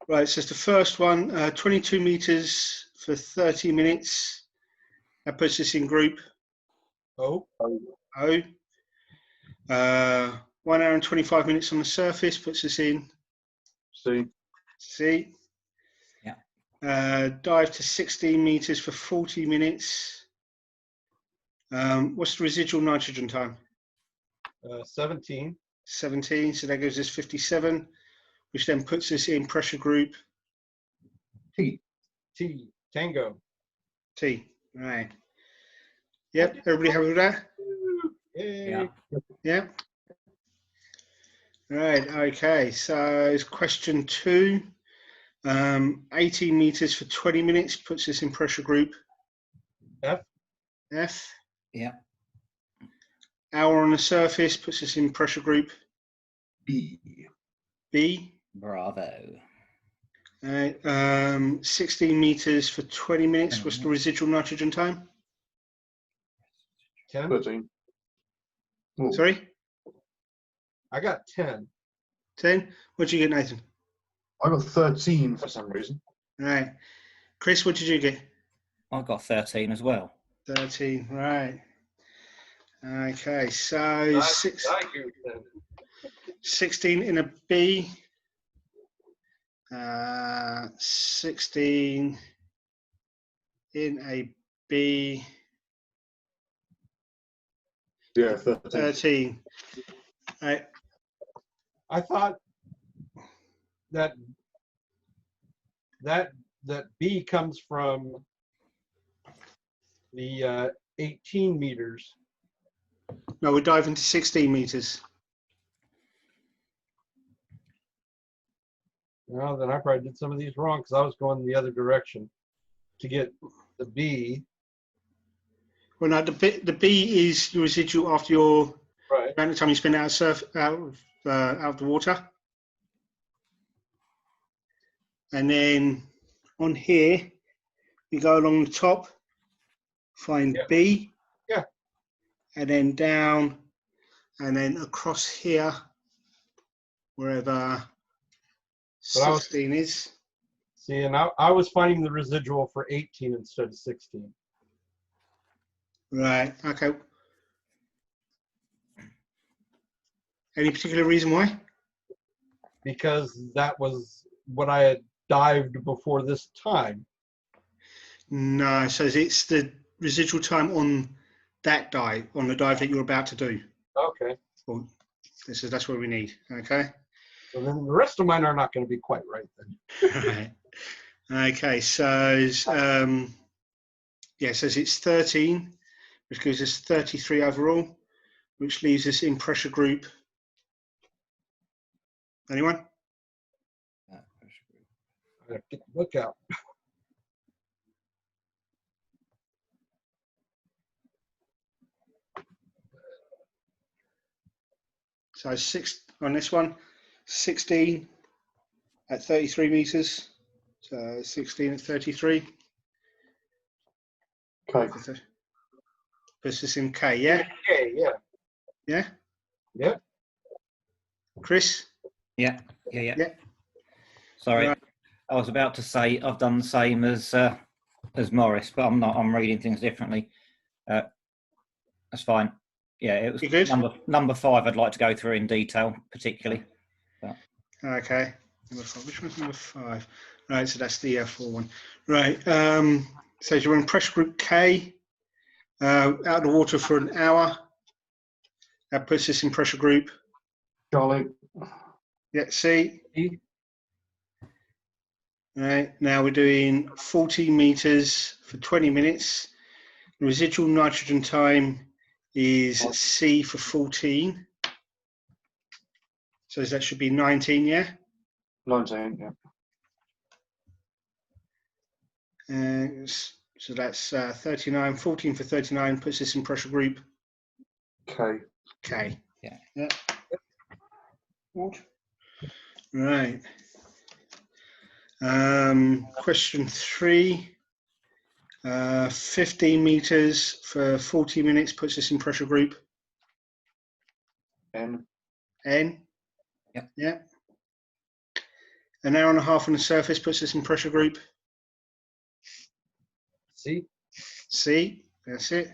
Right, so it's the first one, 22 meters for 30 minutes. That puts us in group O. O. 1 hour and 25 minutes on the surface puts us in C. C. Yeah. Dive to 16 meters for 40 minutes. What's the residual nitrogen time? 17. 17, so that gives us 57, which then puts us in pressure group T. T. Tango. T. Right. Yep, everybody happy with that? Yay. Yeah. Yeah. Right, okay, so it's question 2. 18 meters for 20 minutes puts us in pressure group F. F. Yeah. Hour on the surface puts us in pressure group B. B. Bravo. 16 meters for 20 minutes. What's the residual nitrogen time? 10. 13. Oh, Sorry? I got 10. 10? What'd you get, Nathan? I got 13 for some reason. Right. Chris, what did you get? I got 13 as well. 13, right. Okay, so I hear 10. 16 in a B. 16 in a B. Yeah, 13. 13. Right. I thought that B comes from the 18 meters. No, we're diving to 16 meters. Well, then I probably did some of these wrong because I was going the other direction to get the B. Well, no, the B is your residual after your Right. amount of time you spend out of the water. And then on here, we go along the top, find Yeah. B. Yeah. And then down, and then across here, wherever 16 is. See, and I was finding the residual for 18 instead of 16. Right, okay. Any particular reason why? Because that was what I had dived before this time. No, so it's the residual time on that dive, on the dive that you're about to do. Okay. Well, that's what we need, okay? So then the rest of mine are not going to be quite right then. Right. Okay, so yeah, so it's 13, which gives us 33 overall, which leaves us in pressure group. Anyone? I have to get the book out. So 6 on this one, 16 at 33 meters. So 16 at 33. Okay. Puts us in K, yeah? Okay, yeah. Yeah? Yep. Chris? Yeah. Yeah. Sorry, Right. I was about to say I've done the same as Morris, but I'm not. I'm reading things differently. That's fine. Yeah, it was You good? number 5. I'd like to go through in detail, particularly. But. Okay. Number 5. Which one's number 5? Right, so that's the 4 one. Right. So you're in pressure group K, out of the water for an hour. That puts us in pressure group. Charlie. Yeah, C. Right, now we're doing 40 meters for 20 minutes. The residual nitrogen time is C for 14. So that should be 19, yeah? 19, yeah. So that's 39. 14 for 39 puts us in pressure group K. K. Yeah. What? Right. Question 3. 15 meters for 40 minutes puts us in pressure group N. N. Yeah. Yeah. An hour and a half on the surface puts us in pressure group C. C. That's it.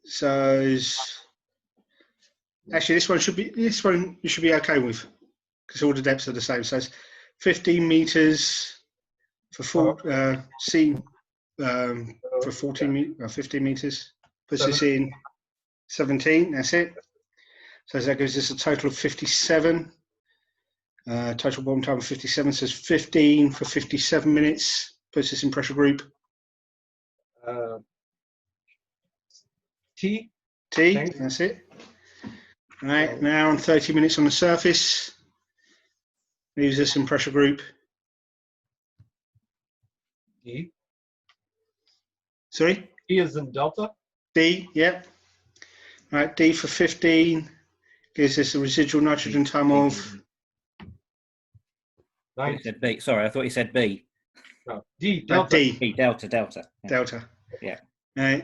So actually, this one you should be okay with because all the depths are the same. So it's 15 meters for C for 15 meters puts us in 17. That's it. So that gives us a total of 57. Total bottom time of 57. Says 15 for 57 minutes puts us in pressure group T. T. Thanks. That's it. All right, an hour and 30 minutes on the surface leaves us in pressure group D. Sorry, E is in Delta. D. Yep. All right, D for 15 gives us a residual nitrogen time of I thought you said B. Sorry, I thought you said B. No, D. Delta. D. B, delta. Yeah. Delta. Yeah.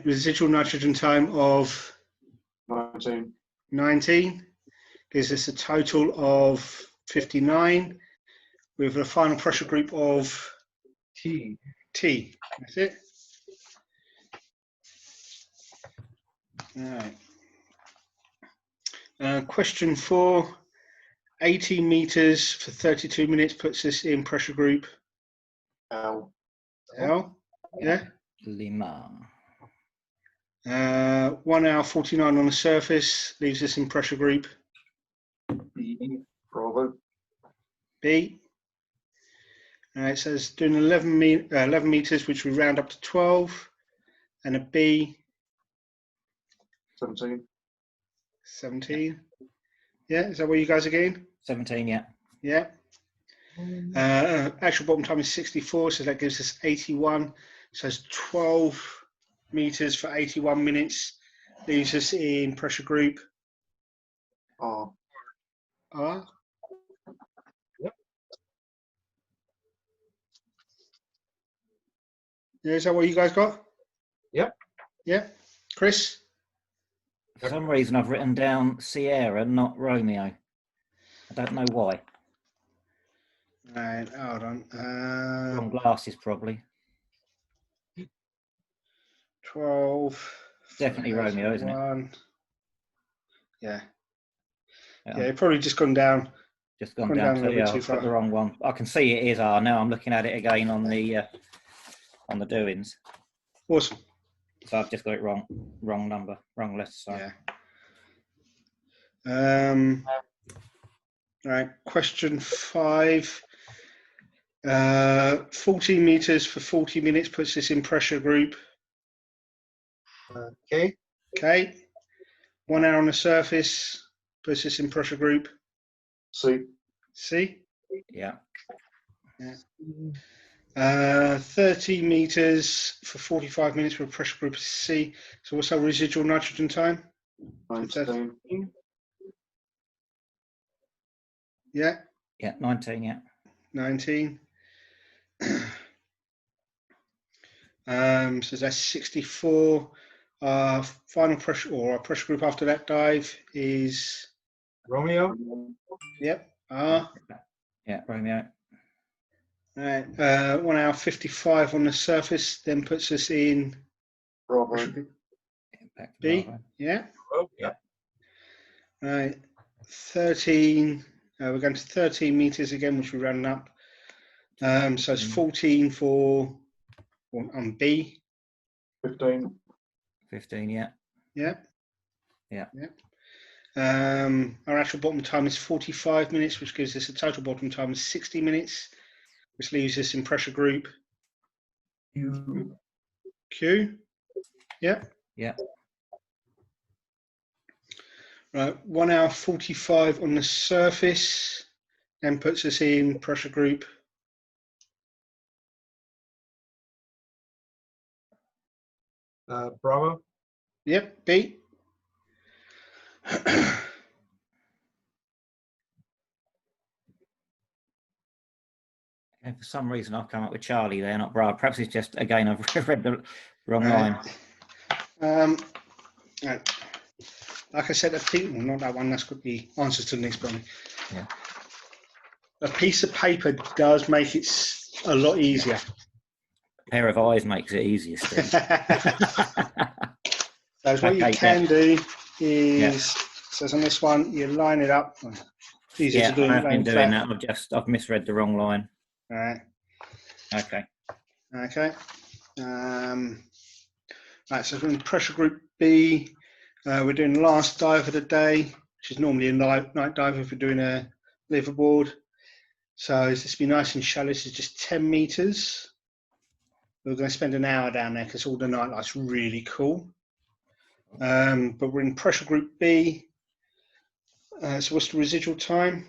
Residual nitrogen time of 19. 19 gives us a total of 59 with a final pressure group of T. T. That's it. All right. Question 4. 18 meters for 32 minutes puts us in pressure group L. L. Yeah. Lima. 1 hour 49 on the surface leaves us in pressure group B. Bravo. B. It says doing 11 meters, which we round up to 12, and a B. 17. 17. Yeah, is that what you guys are getting? 17, yeah. Yeah. Actual bottom time is 64, so that gives us 81. So it's 12 meters for 81 minutes. Leaves us in pressure group R. R. Yep. Yeah, is that what you guys got? Yep. Yeah. Chris? For some reason, I've written down Sierra, not Romeo. I don't know why. Right, hold on. Wrong glasses, probably. 12. Definitely Romeo, isn't it? 1. Yeah. Yeah. Yeah, it probably just gone down. Just gone Gone down down a to, little bit yeah, too I've got the far. wrong one. I can see it is R now. I'm looking at it again on the doings. Awesome. So I've just got it wrong. Wrong number. Wrong letter. Sorry. Yeah. Right. Question 5. 14 meters for 40 minutes puts us in pressure group K. K. 1 hour on the surface puts us in pressure group C. C. Yeah. 30 meters for 45 minutes with pressure group C. So what's our residual nitrogen time? 19. Yeah. Yeah. 19. Yeah. 19. So that's 64. Final pressure or our pressure group after that dive is Romeo. yep. R. Yeah. Romeo. Right. 1 hour 55 on the surface, then puts us in Bravo. pressure group Back to B. Bravo. Yeah. Oh, yeah. Right. 13. We're going to 13 meters again, which we're running up. So it's 14 for on B. 15. 15. Yeah. Yeah. Yeah. Our actual bottom time is 45 minutes, which gives us a total bottom time of 60 minutes, which leaves us in pressure group U. Q. Yeah. Yeah. Right. 1 hour 45 on the surface, then puts us in pressure group Bravo. yep, B. And for some reason, I've come up with Charlie there, not Bravo. Perhaps it's just, again, I've read the wrong line. Right. Like I said, not that one. That's got the answers to the next problem. Yeah. a piece of paper does make it a lot easier. A pair of eyes makes it easier, Steve. So what you Okay, can do Yeah. is, so on this one, you line it up. It's easier Yeah, to do I've been laying doing flat. that. I've misread the wrong line. All right. Okay. Okay. Right, so we're in pressure group B. We're doing last dive of the day, which is normally a night dive if we're doing a liverboard. So this will be nice and shallow. This is just 10 meters. We're going to spend an hour down there because all the night light's really cool. But we're in pressure group B. So what's the residual time?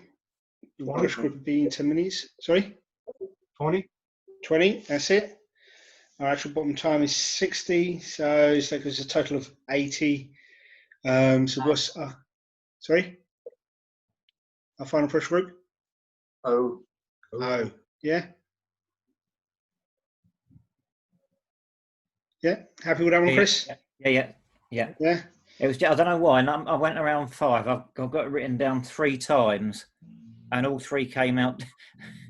Pressure group B in 10 minutes. Sorry? 20? 20, that's it. Our actual bottom time is 60, so that gives a total of 80. So what's, sorry? Our final pressure group? Oh, Oh, yeah? Yeah, happy with that one, Chris? Yeah. Yeah? It was. I don't know why. And I went around 5. I've got it written down 3 times, and all 3 came out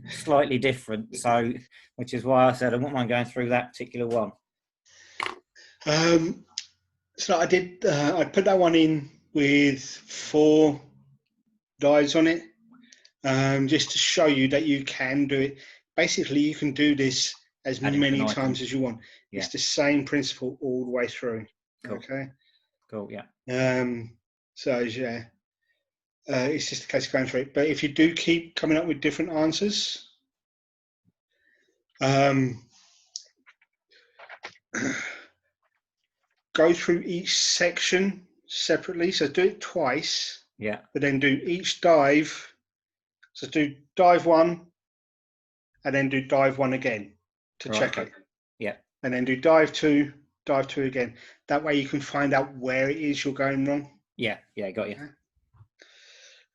slightly different. So, which is why I said I wouldn't mind going through that particular one. So I did, I put that one in with 4 dives on it, just to show you that you can do it. Basically, you can do this as Add many infinitum. times as you want. Yeah. It's the same principle all the way through. Cool. Okay. Cool. Yeah. So yeah, it's just a case of going through it. But if you do keep coming up with different answers, go through each section separately. So do it twice. Yeah. But then do each dive. So do dive 1, and then do dive 1 again to Right. check it. Yeah. And then do dive 2 again. That way you can find out where it is you're going wrong. Yeah. Got you.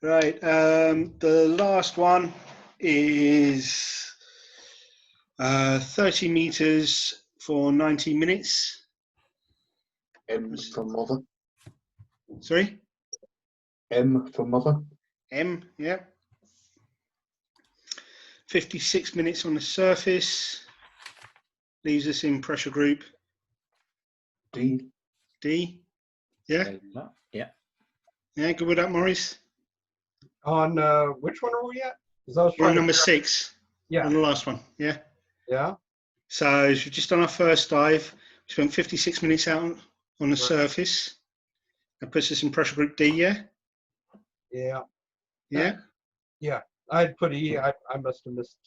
Right. The last one is 30 meters for 90 minutes. M for mother. Sorry? M for mother. M, yeah. 56 minutes on the surface. Leaves us in pressure group D. D. Yeah? Yeah. Yeah, good with that, Maurice? On which one are we at? 'Cause I was We're on trying to number figure out- 6. Yeah. On the last one, yeah? Yeah. So we've just done our first dive. We spent 56 minutes out on the surface. That puts us in pressure group D, yeah? Yeah. Yeah? Yeah. I'd put E. I must have missed.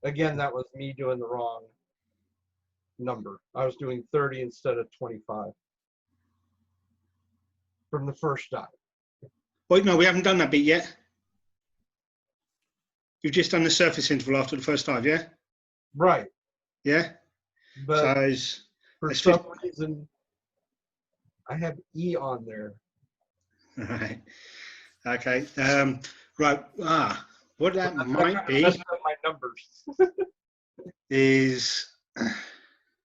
Again, that was me doing the wrong number. I was doing 30 instead of 25 from the first dive. Wait, no, we haven't done that bit yet. You've just done the surface interval after the first dive, yeah? Right. Yeah? But So it's, for it's some reason, I have E on there. right. Okay. Right. What that might be Messed up my numbers. is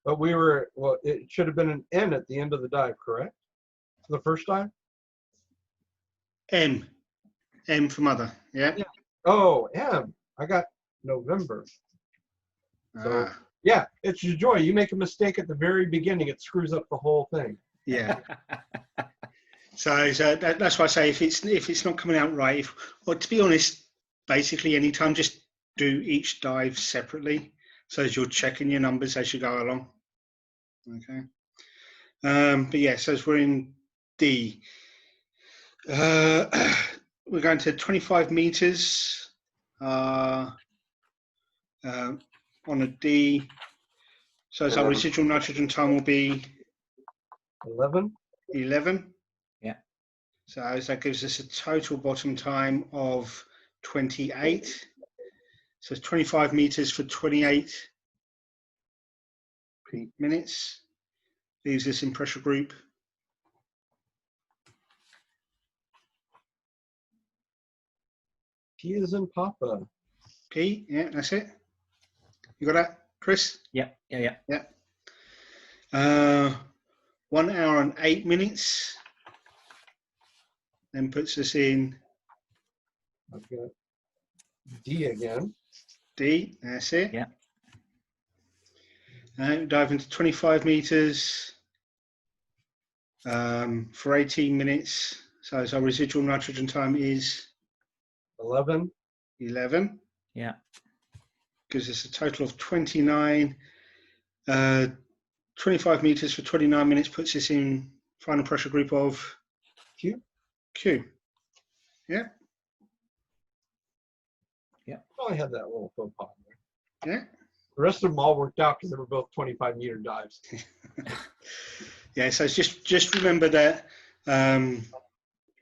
But we were, well, it should have been an N at the end of the dive, correct? The first dive? M. M for mother. Yeah. Yeah. Oh, M. I got November. So, Ah, yeah, it's your joy. You make a mistake at the very beginning, it screws up the whole thing. yeah. So that's why I say if it's not coming out right, well, to be honest, basically anytime just do each dive separately, so as you're checking your numbers as you go along. Okay. But yeah, so as we're in D, we're going to 25 meters on a D. So as our residual nitrogen time will be 11? 11. Yeah. So that gives us a total bottom time of 28. So it's 25 meters for 28 minutes. Leaves us in pressure group P is in Papa. P. Yeah, that's it. You got that, Chris? Yeah. 1 hour and 8 minutes. Then puts us in I've got D again. D, that's it. Yeah. Dive into 25 meters for 18 minutes. So our residual nitrogen time is 11. 11. Yeah. Gives us a total of 29. 25 meters for 29 minutes puts us in final pressure group of Q. Q. Yeah. Oh, I had that little faux pas there. Yeah. The rest of them all worked out because they were both 25-meter dives. Yeah. So it's just remember that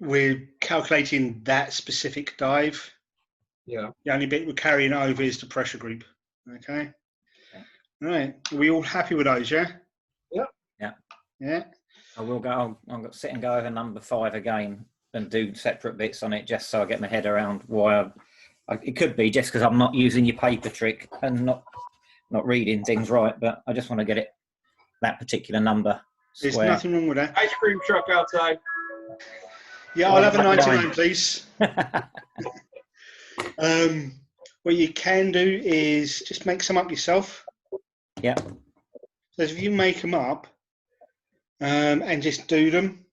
we're calculating that specific dive. Yeah. The only bit we're carrying over is the pressure group. Okay. All right. Are we all happy with those? Yeah. Yeah. Yeah. Yeah. I will go. I'll sit and go over number 5 again and do separate bits on it, just so I get my head around why. It could be just because I'm not using your paper trick and not reading things right, but I just want to get it that particular number. There's Square. nothing wrong with that. Ice cream truck outside. Yeah, I'll have a 99, 99. please. What you can do is just make some up yourself. Yeah. So if you make them up and just do them,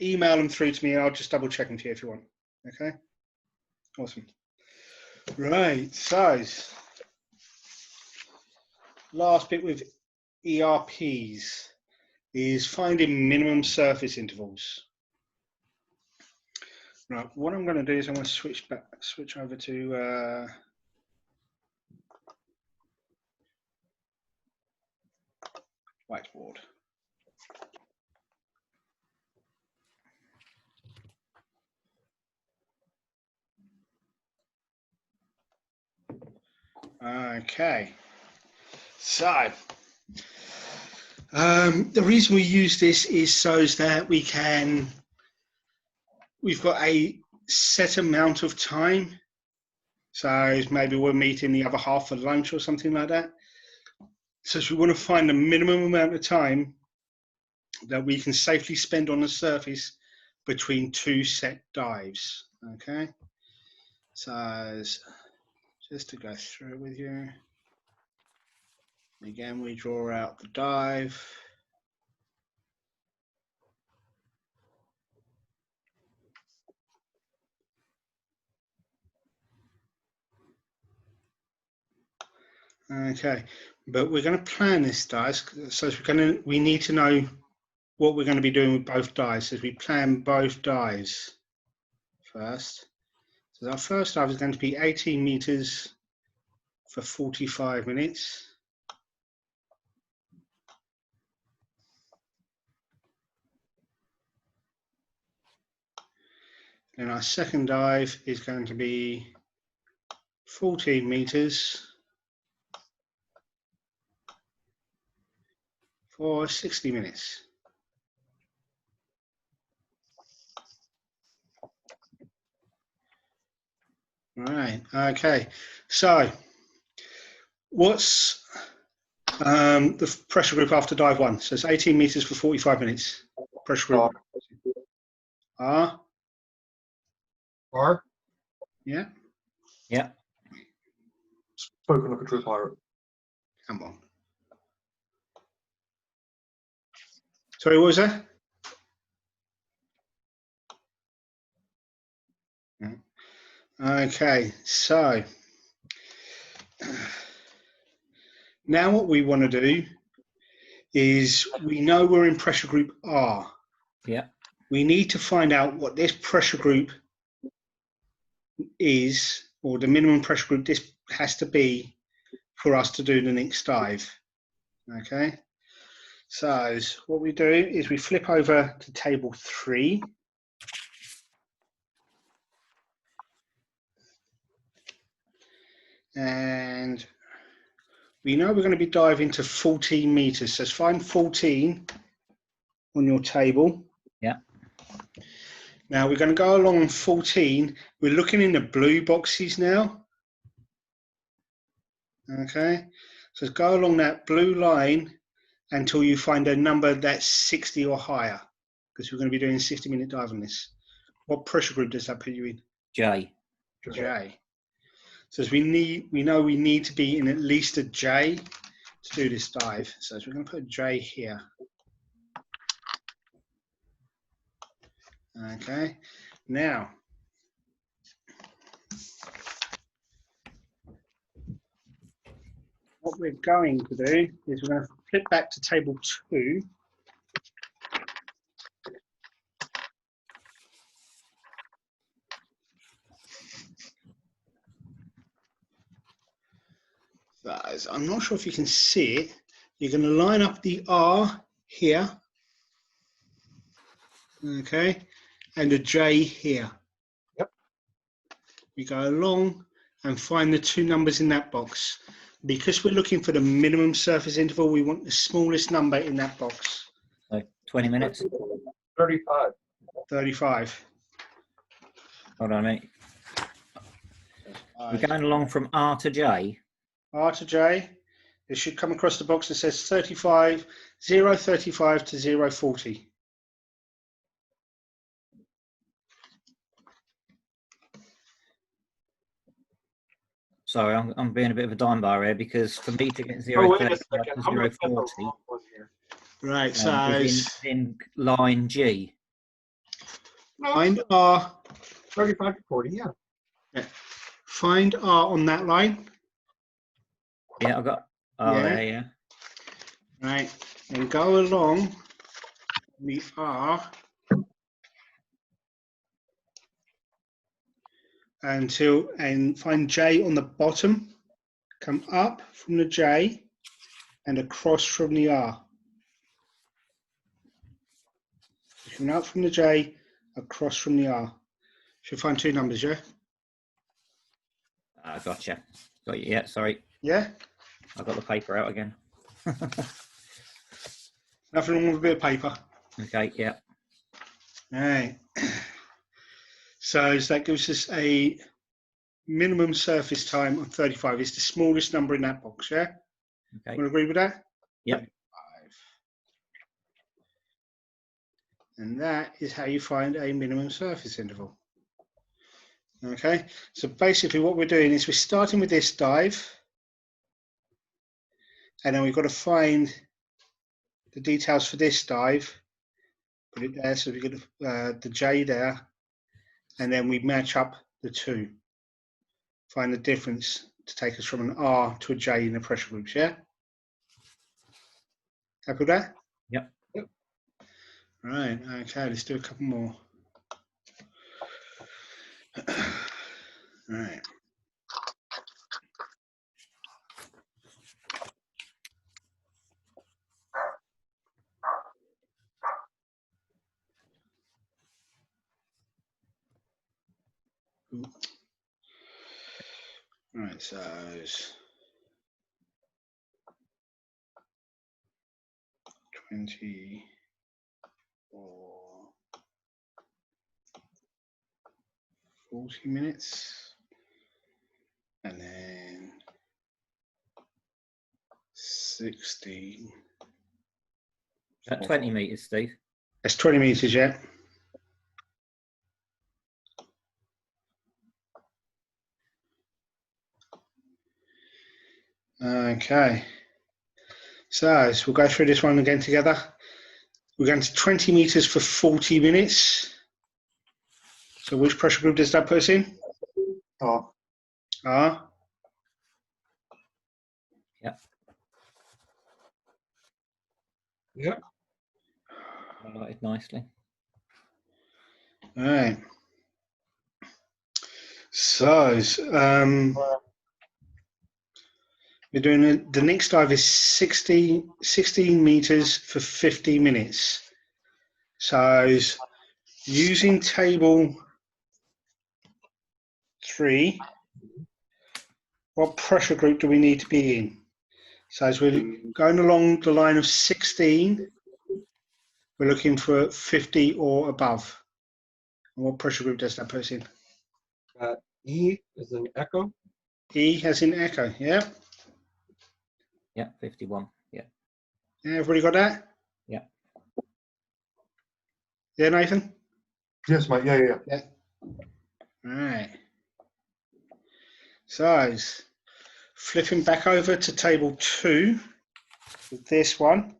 email them through to me and I'll just double check them for you if you want. Okay? Awesome. Right, so last bit with ERPs is finding minimum surface intervals. Right, what I'm going to do is I'm going to switch over to whiteboard. Okay, so the reason we use this is so that we've got a set amount of time. So maybe we're meeting the other half for lunch or something like that. So we want to find the minimum amount of time that we can safely spend on the surface between 2 set dives. Okay, so just to go through it with you. Again, we draw out the dive. Okay, but we're going to plan this dive, so we need to know what we're going to be doing with both dives. So we plan both dives first. So our first dive is going to be 18 meters for 45 minutes. And our second dive is going to be 14 meters for 60 minutes. All right, okay. So what's the pressure group after dive 1? So it's 18 meters for 45 minutes. Pressure group R. R. Yeah. Yeah. Spoken like a true pirate. Come on. Sorry, what was that? Okay, so now what we want to do is we know we're in pressure group R. Yeah. We need to find out what this pressure group is, or the minimum pressure group this has to be for us to do the next dive. Okay, so what we do is we flip over to table 3. And we know we're going to be diving to 14 meters. So find 14 on your table. Yeah. Now we're going to go along 14. We're looking in the blue boxes now. Okay. So go along that blue line until you find a number that's 60 or higher, because we're going to be doing a 60-minute dive on this. What pressure group does that put you in? J. J. So as we know we need to be in at least a J to do this dive. So we're going to put a J here. Okay. Now, what we're going to do is we're going to flip back to table 2. I'm not sure if you can see it. You're going to line up the R here, okay, and a J here. Yep. You go along and find the 2 numbers in that box. Because we're looking for the minimum surface interval, we want the smallest number in that box. So 20 minutes. 35. 35. Hold on a minute. We're going along from R to J. R to J. It should come across the box that says 35, 035 to 040. Sorry, I'm being a bit of a dime bar here because for me to get Oh, wait a 035 second. to I'm looking at the 040 wrong one here. Right, so is in line G. find R. 35 to 40, yeah. Find R on that line. Yeah, I've got R Yeah. there, yeah. Right, and go along the R and find J on the bottom. Come up from the J and across from the R. Come out from the J, across from the R. Should find 2 numbers, yeah? Gotcha. Got you. Yeah, sorry. Yeah? I got the paper out again. Nothing wrong with a bit of paper. Okay, yeah. All right. So that gives us a minimum surface time of 35. It's the smallest number in that box, yeah? Okay. Want to agree with that? Yep. 35. And that is how you find a minimum surface interval. Okay, so basically what we're doing is we're starting with this dive, and then we've got to find the details for this dive, put it there, so we get the J there, and then we match up the 2, find the difference to take us from an R to a J in the pressure groups, yeah? Happy with that? Yep. Right, okay, let's do a couple more. Right. Right, so 20 or 40 minutes, and then 60. At 20 meters, Steve. That's 20 meters, yeah. Okay. So we'll go through this one again together. We're going to 20 meters for 40 minutes. So which pressure group does that put us in? R. R. Yep. Yep. Highlighted nicely. All right. So we're doing the next dive is 16 meters for 50 minutes. So using table 3, what pressure group do we need to be in? So as we're going along the line of 16, we're looking for 50 or above. And what pressure group does that put us in? E is an echo. E as in echo, yeah? Yeah, 51. Yeah. Yeah, everybody got that? Yeah. Yeah, Nathan? Yes, mate. Yeah. Yeah. All right. So, flipping back over to table 2 with this one.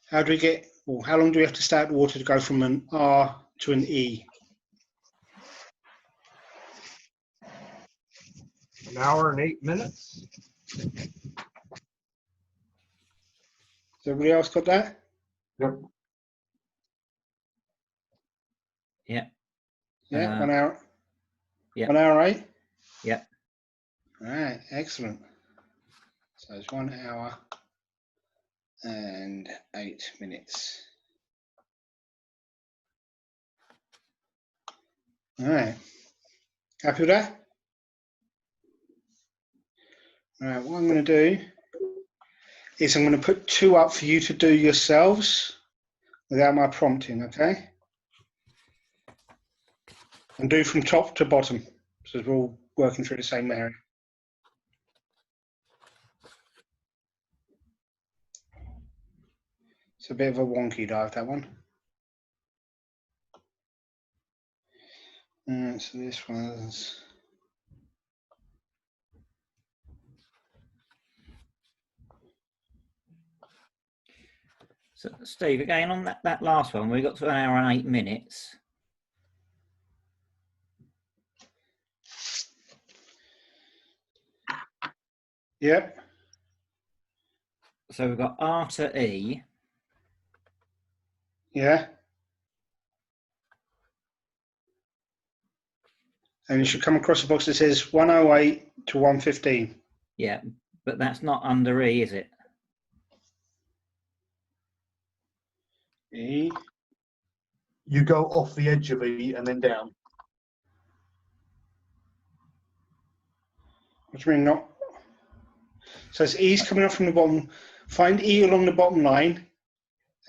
How do we get, or how long do we have to stay at the water to go from an R to an E? An hour and 8 minutes. Has everybody else got that? Yep. Yeah. Yeah, 1 hour. yeah. 1 hour 8? Yeah. All right, excellent. So it's 1 hour and 8 minutes. All right, happy with that? All right, what I'm going to do is I'm going to put 2 up for you to do yourselves without my prompting, okay? And do from top to bottom, so we're all working through the same area. It's a bit of a wonky dive, that one. So this one's... So, Steve, again on that last one, we got to 1 hour and 8 minutes. Yep. So we've got R to E. Yeah. And you should come across a box that says 108 to 115. Yeah, but that's not under E, is it? E. You go off the edge of E and then down. What do you mean not? So it's E's coming up from the bottom. Find E along the bottom line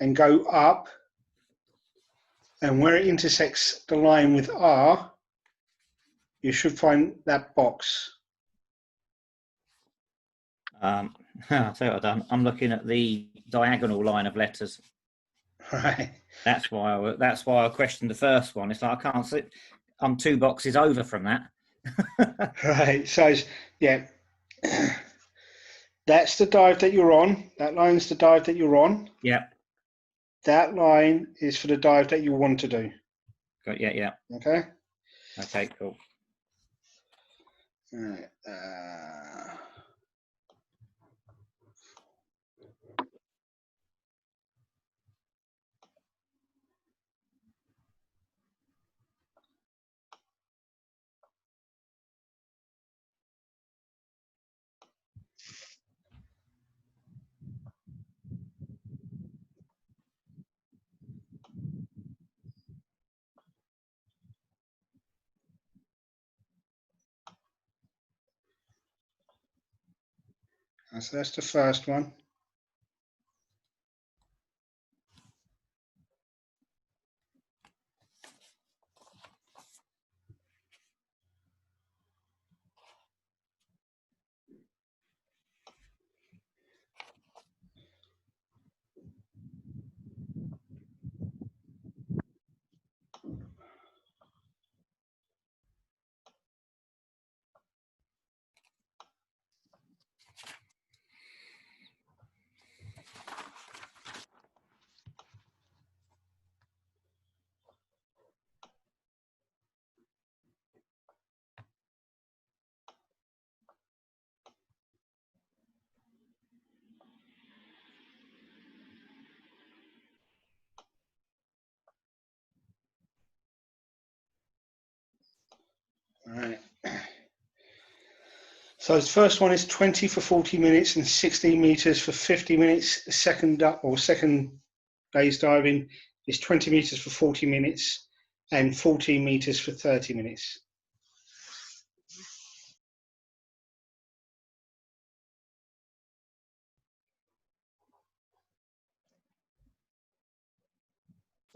and go up. And where it intersects the line with R, you should find that box. I'll tell you what I've done. I'm looking at the diagonal line of letters. Right. That's why I questioned the first one. It's like I can't see. I'm 2 boxes over from that. Right. So yeah, that's the dive that you're on. That line's the dive that you're on. Yeah. That line is for the dive that you want to do. Yeah. Yeah. Okay. Okay. Cool. All right. So that's the first one. All right. So the first one is 20 for 40 minutes and 16 meters for 50 minutes. The second day's diving is 20 meters for 40 minutes and 14 meters for 30 minutes.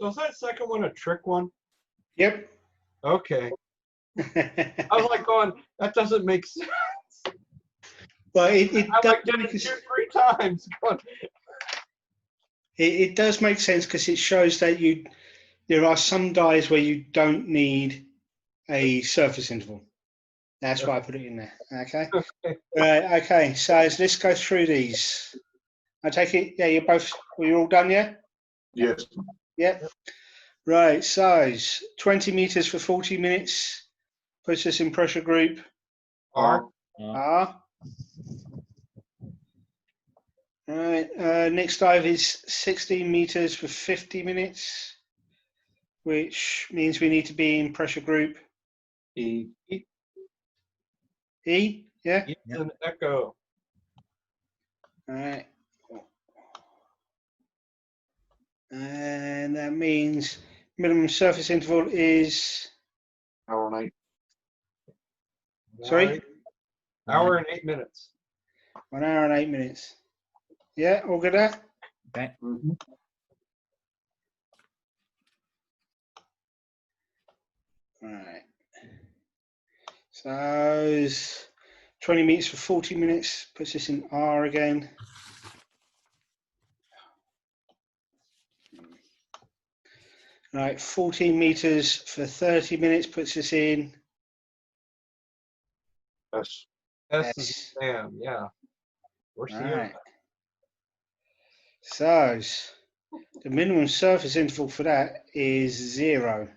So is that second one a trick one? Yep. Okay. I was like going, that doesn't make sense. Well, I like did it 2-3 times. It does make sense because it shows that there are some dives where you don't need a surface interval. That's why I put it in there. Okay. Okay. Right. Okay. So let's go through these. I take it. Yeah, you're all done. Yeah. Yes. Yeah. Right. Size 20 meters for 40 minutes. Puts us in pressure group R. R. Right. Next dive is 16 meters for 50 minutes, which means we need to be in pressure group E. E. Yeah. It's an echo. All right. And that means minimum surface interval is, Hour and 8. sorry, Hour and 8 minutes. 1 hour and 8 minutes. Yeah, all good at? Okay. Mhm. All right. So it's 20 meters for 40 minutes, puts us in R again. All right, 14 meters for 30 minutes puts us in Yes. S is S. Sam. Yeah. We're All seeing right. So the minimum surface interval for that is 0.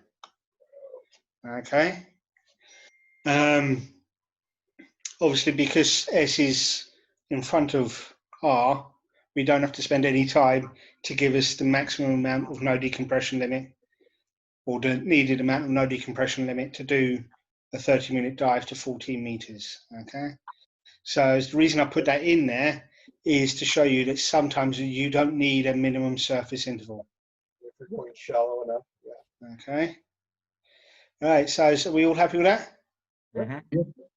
Okay. Obviously, because S is in front of R, we don't have to spend any time to give us the maximum amount of no decompression limit, or the needed amount of no decompression limit to do a 30-minute dive to 14 meters. Okay. So the reason I put that in there is to show you that sometimes you don't need a minimum surface interval. if you're going shallow enough. Yeah. Okay. All right. So are we all happy with that? Mhm.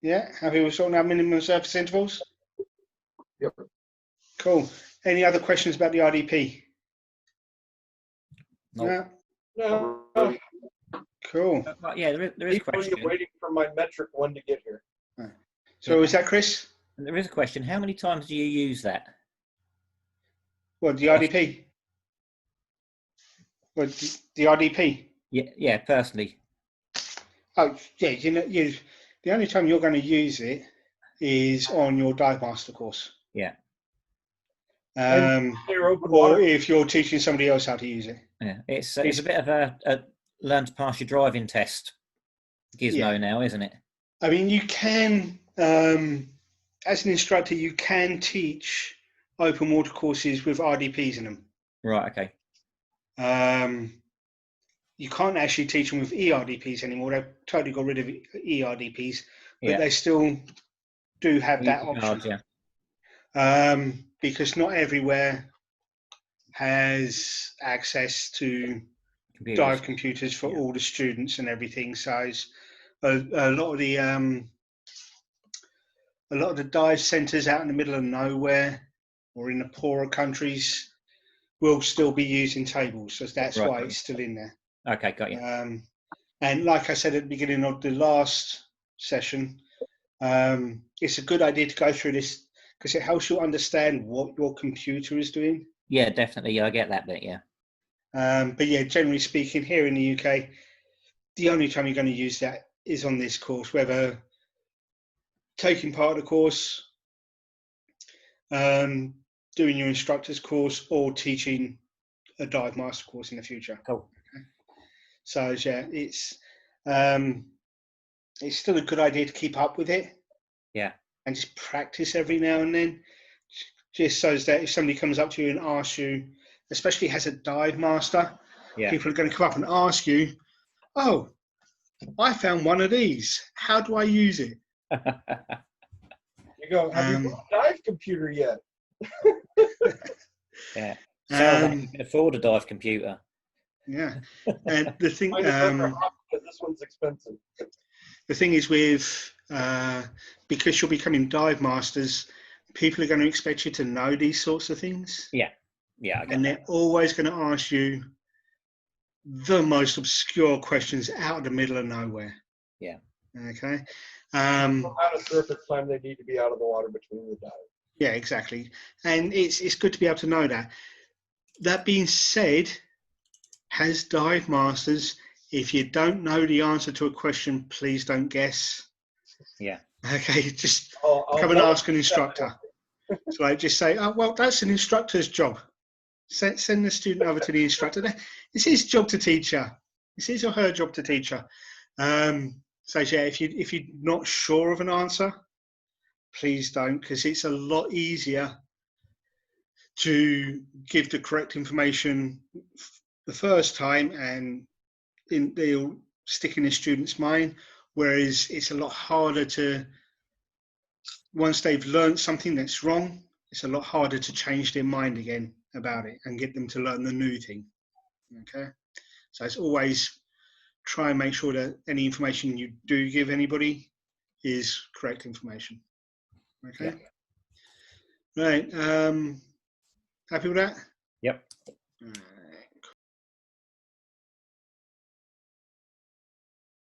Yeah. Happy with sorting out minimum surface intervals? Yep. Cool. Any other questions about the RDP? Nope. No. No. Cool. But yeah, there is a Equally question. waiting for my metric one to get here. So is that Chris? There is a question. How many times do you use that? What, the RDP? What, the RDP? Yeah, personally. Oh, yeah. The only time you're going to use it is on your dive master course. Yeah. Clear open Or water. if you're teaching somebody else how to use it. Yeah. It's a bit of a learn to pass your driving test gizmo now, isn't it? I mean, you can, as an instructor, you can teach open water courses with RDPs in them. Right. Okay. You can't actually teach them with ERDPs anymore. They've totally got rid of ERDPs, but Yeah. they still do have that Cards, option. yeah. Because not everywhere has access to Computers. dive computers for all the students and everything. So it's a lot of the dive centres out in the middle of nowhere or in the poorer countries will still be using tables. So that's Right. why it's still in there. Okay, got you. And like I said at the beginning of the last session, it's a good idea to go through this because it helps you understand what your computer is doing. Yeah, definitely. Yeah, I get that bit. Yeah. But yeah, generally speaking, here in the UK, the only time you're going to use that is on this course, whether taking part of the course, doing your instructor's course, or teaching a dive master course in the future. Cool. Okay. So yeah, it's still a good idea to keep up with it. Yeah. And just practice every now and then, just so that if somebody comes up to you and asks you, especially as a dive master, people are going to come up and ask you, "Oh, I found one of these. How do I use it?" You go, have you bought a dive computer yet? Yeah. So you can afford a dive computer. Yeah. And the thing, because this one's expensive. the thing is with because you're becoming dive masters, people are going to expect you to know these sorts of things. Yeah. Yeah. And they're always going to ask you the most obscure questions out of the middle of nowhere. Yeah. Okay. Out of surface time, they need to be out of the water between the dives. Yeah, exactly. And it's good to be able to know that. That being said, as dive masters, if you don't know the answer to a question, please don't guess. Yeah. Okay, just I'll come and double ask an instructor. So I just say, oh, well, that's an instructor's job. Send the student over to the instructor. It's his job to teach her. It's his or her job to teach her. So yeah, if you're not sure of an answer, please don't, because it's a lot easier to give the correct information the first time, and they'll stick in the student's mind. Whereas it's a lot harder to, once they've learned something that's wrong, it's a lot harder to change their mind again about it and get them to learn the new thing. Okay, so it's always try and make sure that any information you do give anybody is correct information. Okay. Right. Happy with that? Yep. All right.